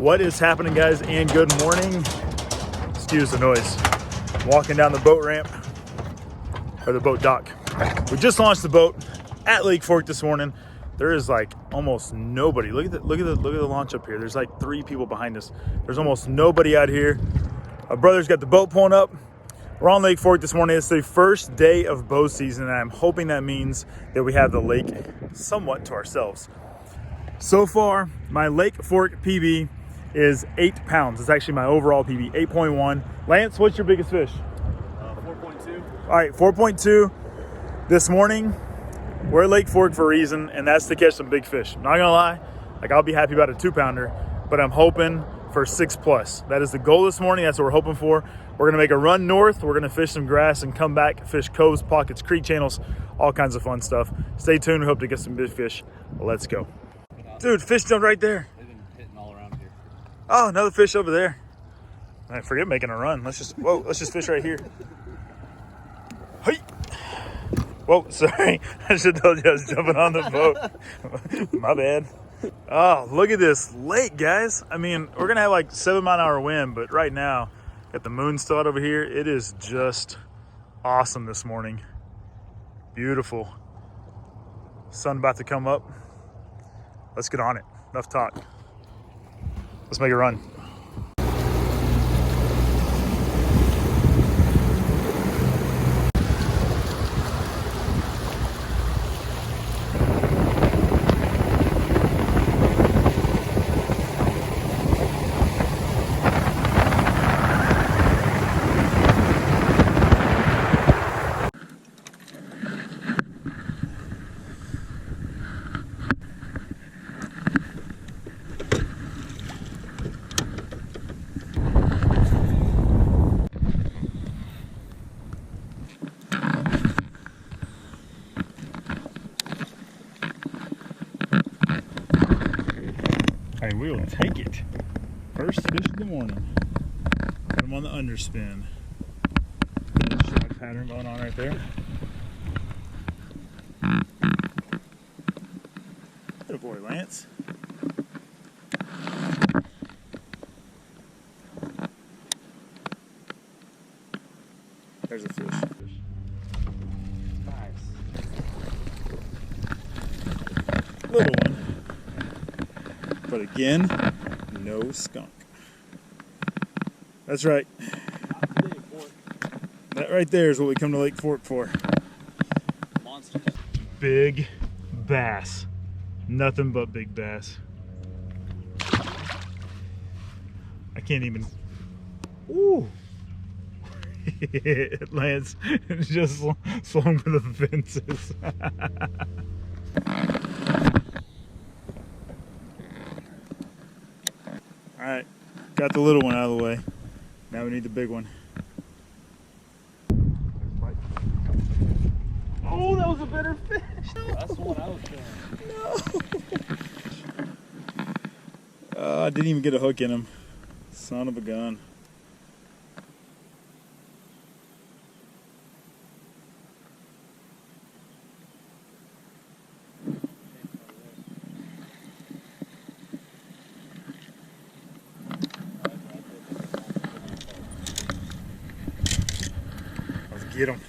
What is happening, guys, and good morning. Excuse the noise. Walking down the boat ramp, or the boat dock. We just launched the boat at Lake Fork this morning. There is like almost nobody. Look at the launch up here. There's like 3 people behind us. There's almost nobody out here. My brother's got the boat pulling up. We're on Lake Fork this morning. It's the first day of bow season, and I'm hoping that means that we have the lake somewhat to ourselves. So far, my Lake Fork PB is 8 pounds. It's actually my overall PB, 8.1. Lance, what's your biggest fish? 4.2. All right, 4.2. This morning, we're at Lake Fork for a reason, and that's to catch some big fish. Not gonna lie, like I'll be happy about a 2-pounder, but I'm hoping for 6+. That is the goal this morning. That's what we're hoping for. We're gonna make a run north. We're gonna fish some grass and come back, fish coves, pockets, creek channels, all kinds of fun stuff. Stay tuned. We hope to get some big fish. Let's go. Dude, fish jumped right there. They've been hitting all around here. Oh, another fish over there. I forget making a run. Let's just fish right here. Hey. Whoa, sorry. I should have told you I was jumping on the boat. My bad. Oh, look at this lake, guys. I mean, we're going to have like 7-mile-an-hour wind, but right now, got the moon still out over here. It is just awesome this morning. Beautiful. Sun about to come up. Let's get on it. Enough talk. Let's make a run. Hey, we will take it. First fish of the morning. Put him on the underspin. Shot pattern going on right there. Good boy, Lance. There's a fish. Nice. Little one. But again, no skunk. That's right. That right there is what we come to Lake Fork for. Monsters. Big bass. Nothing but big bass. I can't even. Ooh. Lance just swung for the fences. All right, got the little one out of the way. Now we need the big one. Oh, that was a better fish. That's the one I was doing. No. I didn't even get a hook in him. Son of a gun. Get him.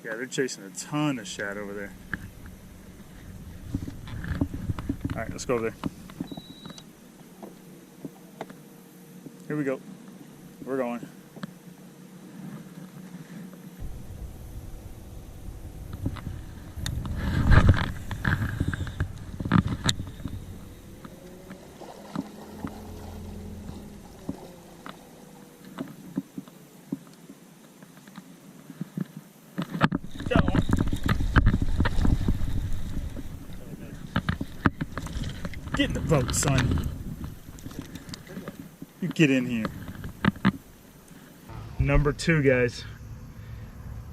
Yeah, they're chasing a ton of shad over there. All right, let's go over there. Here we go. We're going. Get in the boat, son. You get in here. Number 2, guys.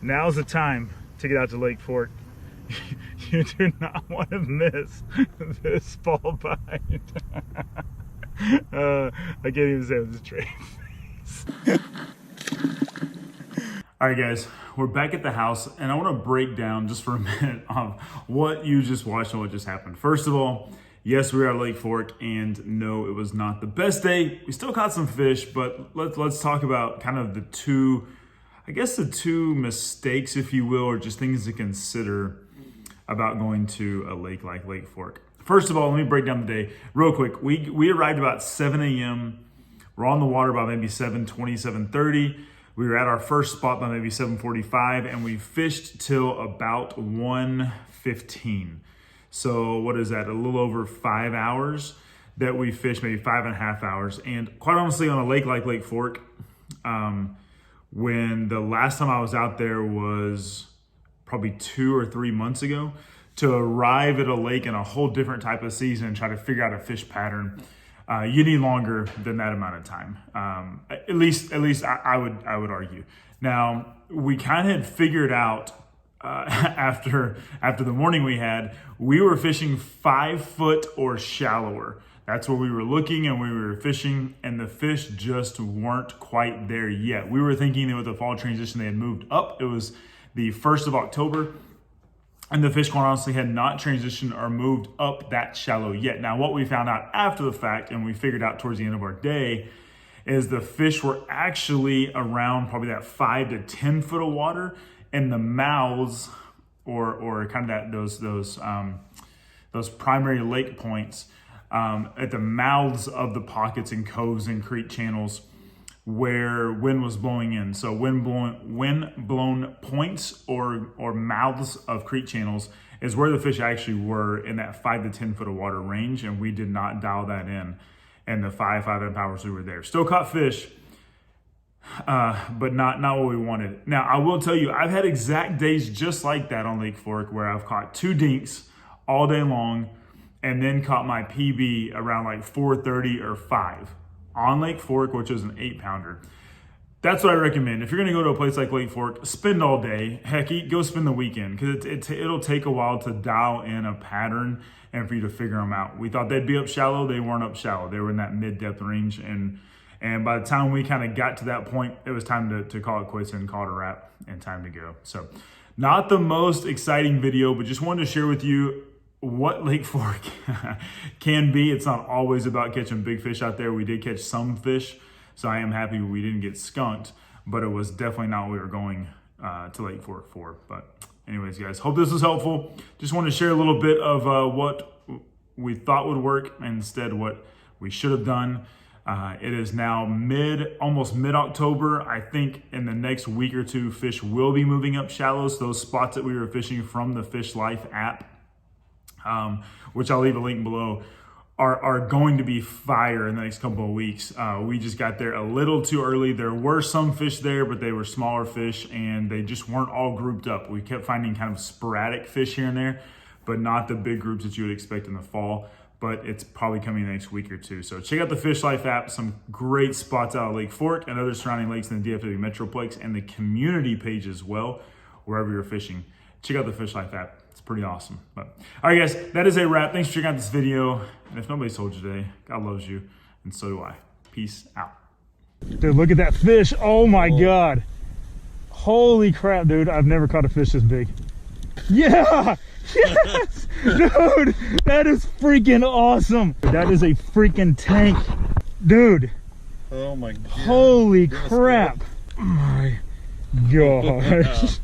Now's the time to get out to Lake Fork. You do not want to miss this fall bite. I can't even say I'm just trading. All right, guys, we're back at the house, and I want to break down just for a minute of what you just watched and what just happened. First of all, yes, we were at Lake Fork, and no, it was not the best day. We still caught some fish, but let's talk about kind of the two mistakes, if you will, or just things to consider about going to a lake like Lake Fork. First of all, let me break down the day real quick. We arrived about 7 a.m. We're on the water by maybe 7:20, 7:30. We were at our first spot by maybe 7:45, and we fished till about 1:15. So what is that? A little over 5 hours that we fished, maybe 5.5 hours. And quite honestly, on a lake like Lake Fork, when the last time I was out there was probably 2 or 3 months ago, to arrive at a lake in a whole different type of season and try to figure out a fish pattern, you need longer than that amount of time. At least I would argue. Now, we kind of had figured out after the morning we were fishing 5 foot or shallower. That's where we were looking and we were fishing, and the fish just weren't quite there yet. We were thinking that with the fall transition, they had moved up. It was the 1st of October. And the fish, quite honestly, had not transitioned or moved up that shallow yet. Now, what we found out after the fact, and we figured out towards the end of our day, is the fish were actually around probably that 5 to 10 foot of water, and the mouths, or kind of those primary lake points, at the mouths of the pockets and coves and creek channels where wind was blowing in. So wind blown points or mouths of creek channels is where the fish actually were in that 5 to 10 foot of water range, and we did not dial that in the 5.5 hours we were there. Still caught fish, but not what we wanted. Now, I will tell you, I've had exact days just like that on Lake Fork where I've caught 2 dinks all day long and then caught my PB around like 4:30 or 5. On Lake Fork, which is an 8-pounder. That's what I recommend. If you're gonna go to a place like Lake Fork, spend all day. Heck, go spend the weekend, because it'll take a while to dial in a pattern and for you to figure them out. We thought they'd be up shallow. They weren't up shallow. They were in that mid-depth range. And by the time we kind of got to that point, it was time to call it quits and call it a wrap and time to go. So not the most exciting video, but just wanted to share with you what Lake Fork can be. It's not always about catching big fish out there. We did catch some fish, so I am happy we didn't get skunked, but it was definitely not what we were going to Lake Fork for. But anyways, guys, hope this was helpful. Just wanted to share a little bit of what we thought would work and instead what we should have done. It is now almost mid-October. I think in the next week or two, fish will be moving up shallows. Those spots that we were fishing from the FishLyfe app, which I'll leave a link below, are going to be fire in the next couple of weeks. We just got there a little too early. There were some fish there, but they were smaller fish and they just weren't all grouped up. We kept finding kind of sporadic fish here and there, but not the big groups that you would expect in the fall. But it's probably coming the next week or two. So check out the FishLyfe app, some great spots out of Lake Fork and other surrounding lakes in the DFW Metroplex, and the community page as well, wherever you're fishing. Check out the FishLyfe app. It's pretty awesome. But all right, guys, that is a wrap. Thanks for checking out this video. And if nobody's told you today, God loves you, and so do I. Peace out. Dude, look at that fish. Oh my God. Holy crap, dude. I've never caught a fish this big. Yeah. Yes. Dude, that is freaking awesome. That is a freaking tank. Dude. Oh my God. Holy crap. Oh my gosh.